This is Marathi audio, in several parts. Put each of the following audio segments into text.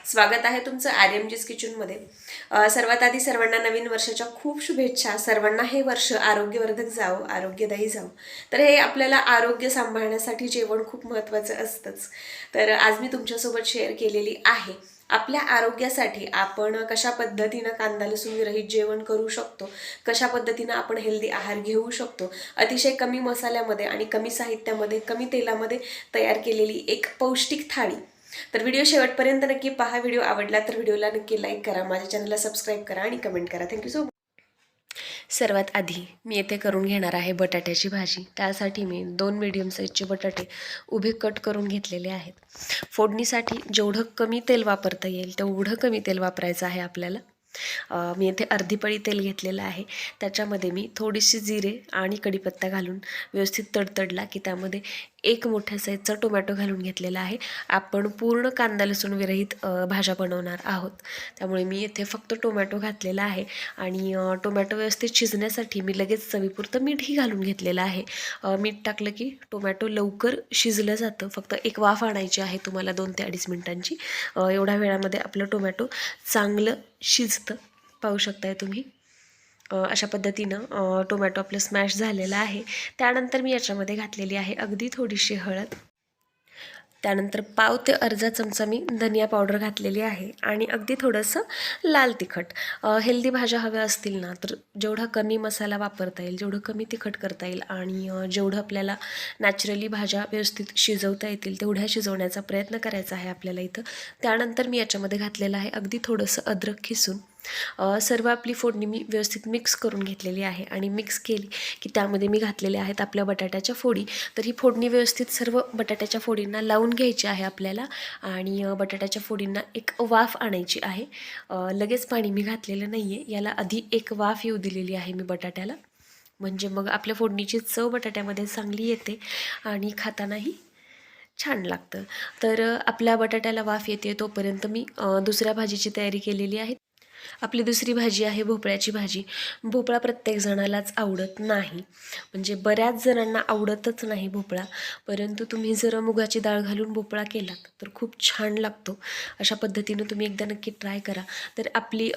स्वागत आहे तुमचं आर्यमजीज किचनमध्ये। सर्वात आधी सर्वांना नवीन वर्षाच्या खूप शुभेच्छा। सर्वांना हे वर्ष आरोग्यवर्धक जावो, आरोग्यदायी जावो। तर हे आपल्याला आरोग्य सांभाळण्यासाठी जेवण खूप महत्त्वाचं असतंच। तर आज मी तुमच्यासोबत शेअर केलेली आहे आपल्या आरोग्यासाठी आपण कशा पद्धतीने कांदा लसूण विरहित जेवण करू शकतो, कशा पद्धतीने आपण हेल्दी आहार घेऊ शकतो, अतिशय कमी मसाल्यामध्ये आणि कमी साहित्यामध्ये कमी तेलामध्ये तयार केलेली एक पौष्टिक थाळी। तर व्हिडिओ शेवटपर्यंत नक्की पहा। व्हिडिओ आवडला तर व्हिडिओला नक्की लाईक करा, माझ्या चॅनलला सबस्क्राईब करा आणि कमेंट करा। Thank you so much. सर्वात आधी मी येथे करून घेणार आहे बटाट्याची भाजी। त्यासाठी मी 2 मीडियम साईजचे बटाटे उभे कट करून घेतलेले आहेत। फोडणीसाठी जेवढं कमी तेल वापरता येईल तेवढं कमी तेल वापरायचं आहे आपल्याला। मी येथे अर्धी पळी तेल घेतलेलं आहे। त्याच्यामध्ये मी थोडीशी जिरे आणि कढीपत्ता घालून व्यवस्थित तडतडला की त्यामध्ये 1 मोठ्या साईजचा टोमॅटो घालून घेतलेला आहे। आपण पूर्ण कांदा लसूण विरहित भाज्या बनवणार आहोत, त्यामुळे मी येथे फक्त टोमॅटो घातलेला आहे। आणि टोमॅटो व्यवस्थित शिजण्यासाठी मी लगेच चवीपुरतं मीठही घालून घेतलेलं आहे। मीठ टाकलं की टोमॅटो लवकर शिजलं जातं। फक्त एक वाफ आणायची आहे तुम्हाला 2 ते 2.5 मिनिटांची। एवढ्या वेळामध्ये आपलं टोमॅटो चांगलं शिजतं, पाहू शकताय तुम्ही। अशा पद्धतीनं टोमॅटो आपलं स्मॅश झालेलं आहे। त्यानंतर मी याच्यामध्ये घातलेली आहे अगदी थोडीशी हळद, त्यानंतर पाव ते अर्धा चमचा मी धनिया पावडर घातलेली आहे आणि अगदी थोडंसं लाल तिखट। हेल्दी भाज्या हव्या असतील ना तर जेवढा कमी मसाला वापरता येईल, जेवढं कमी तिखट करता येईल आणि जेवढं आपल्याला नॅचरली भाज्या व्यवस्थित शिजवता येतील तेवढ्या शिजवण्याचा प्रयत्न करायचा आहे आपल्याला इथं। त्यानंतर मी याच्यामध्ये घातलेलं आहे अगदी थोडंसं अद्रक किसून। सर्व आपली फोडणी मी व्यवस्थित मिक्स करून घेतलेली आहे आणि मिक्स केली की त्यामध्ये मी घातलेले आहेत आपल्या बटाट्याच्या फोडी। तर ही फोडणी व्यवस्थित सर्व बटाट्याच्या फोडींना लावून घ्यायची आहे आपल्याला आणि बटाट्याच्या फोडींना एक वाफ आणायची आहे। लगेच पाणी मी घातलेलं नाही आहे, याला आधी एक वाफ येऊ दिलेली आहे मी बटाट्याला, म्हणजे मग आपल्या फोडणीची चव बटाट्यामध्ये चांगली येते आणि खातानाही छान लागतं। तर आपल्या बटाट्याला वाफ येते तोपर्यंत मी दुसऱ्या भाजीची तयारी केलेली आहे। आपली दुसरी भाजी आहे भोपळ्याची भाजी। भोपळा प्रत्येक जणालाच आवडत नाही, म्हणजे बऱ्याच जणांना आवडतच नाही भोपळा, परंतु तुम्ही जर मुगाची डाळ घालून भोपळा केलात तर खूप छान लागतो। अशा पद्धतीनं तुम्ही एकदा नक्की ट्राय करा। तर आपली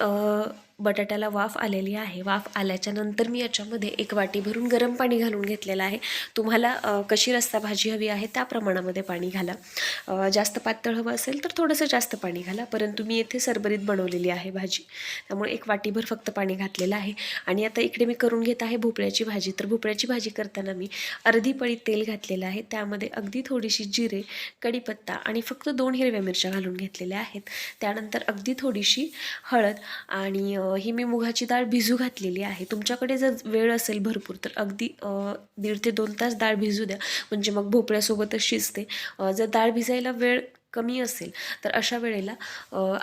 बटाट्याला वाफ आलेली आहे। वाफ आल्याच्या नंतर मी याच्यामध्ये 1 वाटी भरून गरम पाणी घालून घेतलेलं आहे। तुम्हाला कशी रस्सा भाजी हवी आहे त्या प्रमाणामध्ये पाणी घाला। जास्त पातळ हवं असेल तर थोडंसं जास्त पाणी घाला, परंतु मी येथे सरबरीत बनवलेली आहे भाजी, त्यामुळे 1 वाटीभर फक्त पाणी घातलेलं आहे। आणि आता इकडे मी करून घेत आहे भोपळ्याची भाजी। तर भोपळ्याची भाजी करताना मी अर्धी पळी तेल घातलेलं आहे, त्यामध्ये अगदी थोडीशी जिरे, कढीपत्ता आणि फक्त 2 हिरव्या मिरच्या घालून घेतलेल्या आहेत। त्यानंतर अगदी थोडीशी हळद आणि ही मी मुगाची डाळ भिजू घातलेली आहे। तुमच्याकडे जर वेळ असेल भरपूर तर अगदी 1.5 ते 2 तास डाळ भिजू द्या, म्हणजे मग भोपळ्यासोबतच शिजते। जर डाळ भिजायला वेळ कमी असेल तर अशा वेळेला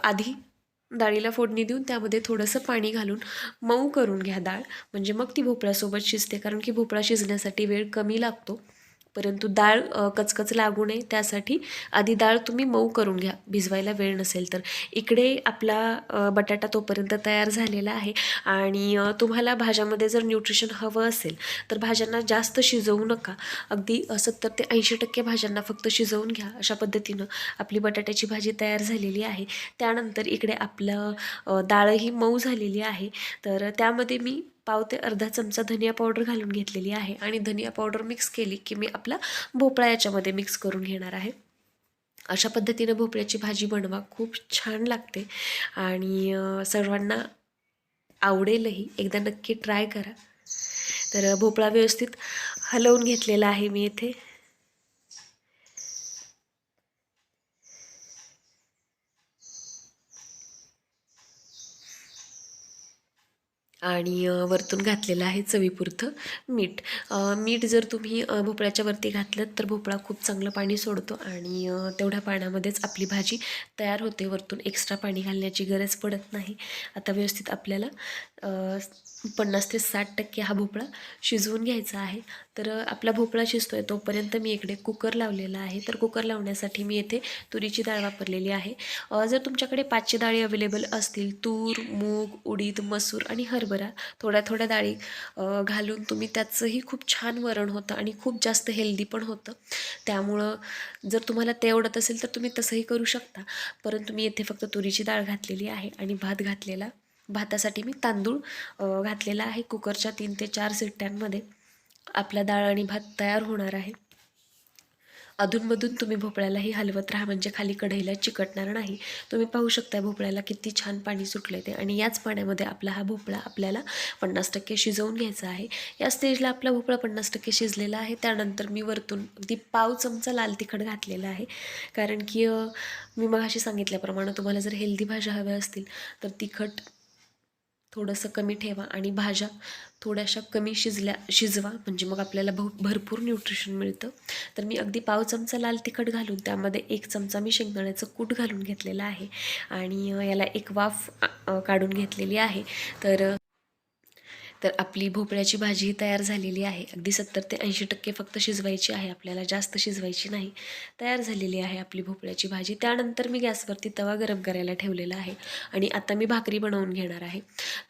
आधी डाळीला फोडणी देऊन त्यामध्ये थोडंसं पाणी घालून मऊ करून घ्या डाळ, म्हणजे मग ती भोपळ्यासोबत शिजते। कारण की भोपळा शिजण्यासाठी वेळ कमी लागतो, परंतु डाळ कचकच लागू नये त्यासाठी आधी डाळ तुम्ही मऊ करून घ्या, भिजवायला वेळ नसेल तर। इकडे आपला बटाटा तोपर्यंत तयार झालेला आहे। आणि तुम्हाला भाज्यामध्ये जर न्यूट्रिशन हवं असेल तर भाज्यांना जास्त शिजवू नका, अगदी 70 ते 80% भाज्यांना फक्त शिजवून घ्या। अशा पद्धतीनं आपली बटाट्याची भाजी तयार झालेली आहे। त्यानंतर इकडे आपलं डाळही मऊ झालेली आहे, तर त्यामध्ये मी पाव ते अर्धा चमचा धनिया पावडर घालून घेतलेली आहे आणि धनिया पावडर मिक्स केली की मी आपला भोपळा याच्यामध्ये मिक्स करून घेणार आहे। अशा पद्धतीनं भोपळ्याची भाजी बनवा, खूप छान लागते आणि सर्वांना आवडेलही, एकदा नक्की ट्राय करा। तर भोपळा व्यवस्थित हलवून घेतलेला आहे मी इथे। आणि वरतून घातलेलं आहे चवीपुरतं मीठ। मीठ जर तुम्ही भोपळ्याच्या वरती घातलं तर भोपळा खूप चांगलं पाणी सोडतो आणि तेवढ्या पाण्यामध्येच आपली भाजी तयार होते, वरतून एक्स्ट्रा पाणी घालण्याची गरज पडत नाही। आता व्यवस्थित आपल्याला 50 ते 60% हा भोपळा शिजवून घ्यायचा आहे। तर आपला भोपळा शिजतो आहे तोपर्यंत मी इकडे कुकर लावलेला आहे। तर कुकर लावण्यासाठी मी येथे तुरीची डाळ वापरलेली आहे। जर तुमच्याकडे 5 डाळी अवेलेबल असतील, तूर, मूग, उडीद, मसूर आणि हरभरा हरभरा, थोड्या थोड्या डाळी घालून तुम्ही त्याचंही खूप छान वरण होतं आणि खूप जास्त हेल्दी पण होतं. त्यामुळं जर तुम्हाला ते आवडत असेल तर तुम्ही तसंही करू शकता. परंतु मी येथे फक्त तुरीची डाळ घातलेली आहे आणि भात घातलेला. भातासाठी मी तांदूळ घातलेला आहे. कुकरच्या 3 ते 4 शिट्ट्यांमध्ये आपला डाळ आणि भात तयार होणार आहे. अधूनमधून तुम्ही भोपळ्यालाही हलवत राहा, म्हणजे खाली कढईला चिकटणार नाही. तुम्ही पाहू शकता भोपळ्याला किती छान पाणी सुटले ते, आणि याच पाण्यामध्ये आपला हा भोपळा आपल्याला 50% शिजवून घ्यायचा आहे. या स्टेजला आपला भोपळा 50% शिजलेला आहे. त्यानंतर मी वरतून अगदी पाव चमचा लाल तिखट घातलेला आहे, कारण की मी मगाशी सांगितल्याप्रमाणे तुम्हाला जर हेल्दी भाज्या हव्या असतील तर तिखट थोडंसं कमी ठेवा आणि भाज्या थोड्याशा कमी शिजवा, म्हणजे मग आपल्याला भरपूर न्यूट्रिशन मिळतं. तर मी अगदी पाव चमचा लाल तिखट घालून त्यामध्ये 1 चमचा मी शेंगदाण्याचं कूट घालून घेतलेलं आहे आणि याला एक वाफ काढून घेतलेली आहे. तर आपली भोपळ्याची भाजी तयार झालेली आहे. अगदी 70 ते 80% फक्त शिजवायची आहे, आपल्याला जास्त शिजवायची नाही. तयार झालेली आहे आपली भोपळ्याची भाजी. त्यानंतर मी गॅसवरती तवा गरम करायला ठेवलेला आहे आणि आता मी भाकरी बनवून घेणार आहे.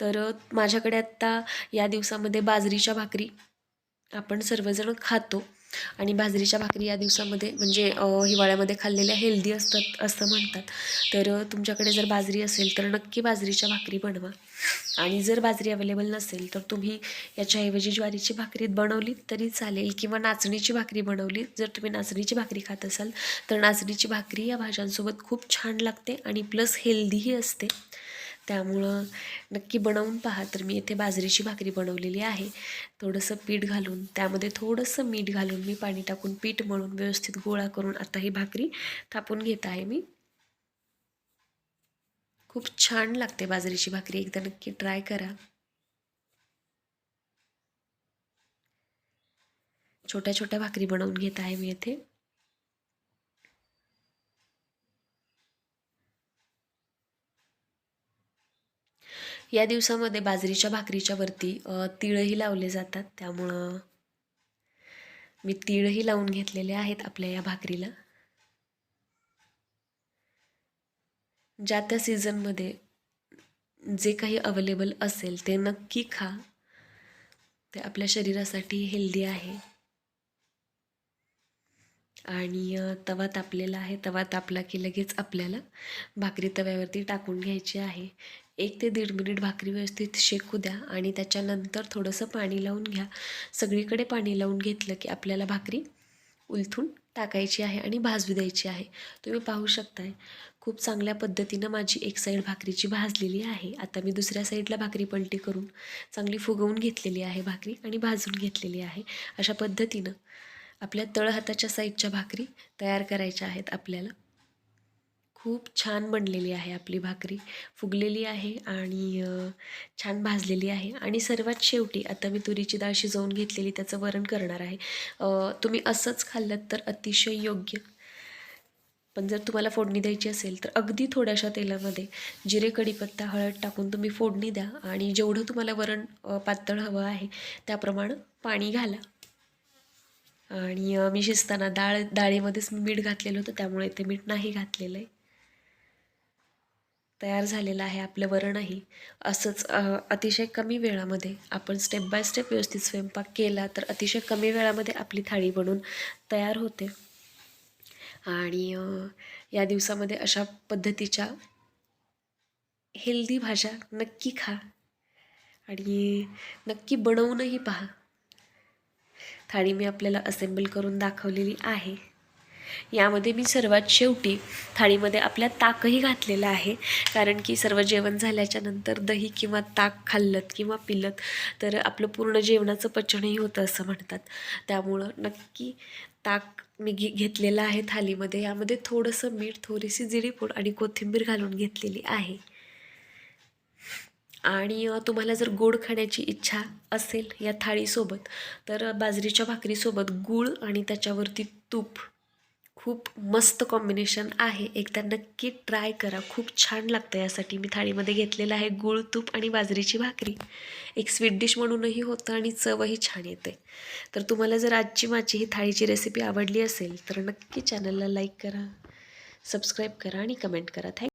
तर माझ्याकडे आत्ता या दिवसामध्ये बाजरीच्या भाकरी आपण सर्वजण खातो आणि बाजरीच्या भाकरी या दिवसामध्ये म्हणजे हिवाळ्यामध्ये खाल्लेल्या हेल्दी असतात असं म्हणतात. तर तुमच्याकडे जर बाजरी असेल तर नक्की बाजरीच्या भाकरी बनवा, आणि जर बाजरी अवेलेबल नसेल तर तुम्ही याच्याऐवजी ज्वारीची भाकरी बनवली तरी चालेल, किंवा नाचणीची भाकरी बनवली. जर तुम्ही नाचणीची भाकरी खात असाल तर नाचणीची भाकरी या भाज्यांसोबत खूप छान लागते आणि प्लस हेल्दीही असते. त्यामुळं नक्की बनवून पहा. तर मी येथे बाजरीची भाकरी बनवलेली आहे. थोडंसं पीठ घालून त्यामध्ये थोडंसं मीठ घालून मी पाणी टाकून पीठ मळून व्यवस्थित गोळा करून आता ही भाकरी थापून घेत आहे मी. खूप छान लागते बाजरीची भाकरी, एकदा नक्की ट्राय करा. छोट्या छोट्या भाकरी बनवून घेत आहे मी येथे. या दिवसामध्ये बाजरीच्या भाकरीच्या वरती तिळही लावले जातात, त्यामुळं मी तिळही लावून घेतलेले आहेत आपल्या या भाकरीला. ज्या त्या सीझनमध्ये जे काही अवेलेबल असेल ते नक्की खा, ते आपल्या शरीरासाठी हेल्दी आहे. आणि तवा तापलेला आहे. तवा तापला की लगेच आपल्याला भाकरी तव्यावरती टाकून घ्यायची आहे. 1 ते 1.5 मिनिट भाकरी व्यवस्थित शेकू द्या आणि त्याच्यानंतर थोडंसं पाणी लावून घ्या. सगळीकडे पाणी लावून घेतलं की आपल्याला भाकरी उलथून टाकायची आहे आणि भाजू द्यायची आहे. तुम्ही पाहू शकताय खूप चांगल्या पद्धतीनं माझी एक साईड भाकरीची भाजलेली आहे. आता मी दुसऱ्या साईडला भाकरी पलटी करून चांगली फुगवून घेतलेली आहे भाकरी आणि भाजून घेतलेली आहे. अशा पद्धतीनं आपल्या तळहाताच्या साईडच्या भाकरी तयार करायच्या आहेत आपल्याला. खूप छान बनलेली आहे आपली भाकरी, फुगलेली आहे आणि छान भाजलेली आहे. आणि सर्वात शेवटी आता मी तुरीची डाळ शिजवून घेतलेली त्याचं वरण करणार आहे. तुम्ही असंच खाल्लं तर अतिशय योग्य, पण जर तुम्हाला फोडणी द्यायची असेल तर अगदी थोड्याशा तेलामध्ये जिरे, कढीपत्ता, हळद टाकून तुम्ही फोडणी द्या आणि जेवढं तुम्हाला वरण पातळ हवं आहे त्याप्रमाणे पाणी घाला. आणि मी शिजताना डाळीमध्येच मी मीठ घातलेलं होतं, त्यामुळे ते मीठ नाही घातलेलं आहे. तयार झालेलं आहे आपलं वरणही. असंच अतिशय कमी वेळामध्ये आपण स्टेप बाय स्टेप व्यवस्थित स्वयंपाक केला तर अतिशय कमी वेळामध्ये आपली थाळी बनून तयार होते. आणि या दिवसामध्ये अशा पद्धतीच्या हेल्दी भाज्या नक्की खा आणि नक्की बनवूनही पहा. थाळी मी आपल्याला असेंबल करून दाखवलेली आहे. यामध्ये मी सर्वात शेवटी थाळीमध्ये आपल्या ताकही घातलेलं आहे, कारण की सर्व जेवण झाल्याच्या नंतर दही किंवा ताक खाल्लत किंवा पिलत तर आपलं पूर्ण जेवणाचं पचनही होतं असं म्हणतात. त्यामुळं नक्की ताक मी घेतलेलं आहे थालीमध्ये. यामध्ये थोडंसं मीठ, थोडीशी जिरीपूड आणि कोथिंबीर घालून घेतलेली आहे. आणि तुम्हाला जर गोड खाण्याची इच्छा असेल या थाळीसोबत तर बाजरीच्या भाकरीसोबत गूळ आणि त्याच्यावरती तूप खूप मस्त कॉम्बिनेशन आहे. एकदा नक्की ट्राय करा, खूप छान लागतं. यासाठी मी थाळीमध्ये घेतलेलं आहे गूळ, तूप आणि बाजरीची भाकरी. एक स्वीट डिश म्हणूनही होतं आणि चवही छान येते. तर तुम्हाला जर आजची माझी ही थाळीची रेसिपी आवडली असेल तर नक्की चॅनलला लाईक करा, सबस्क्राईब करा आणि कमेंट करा.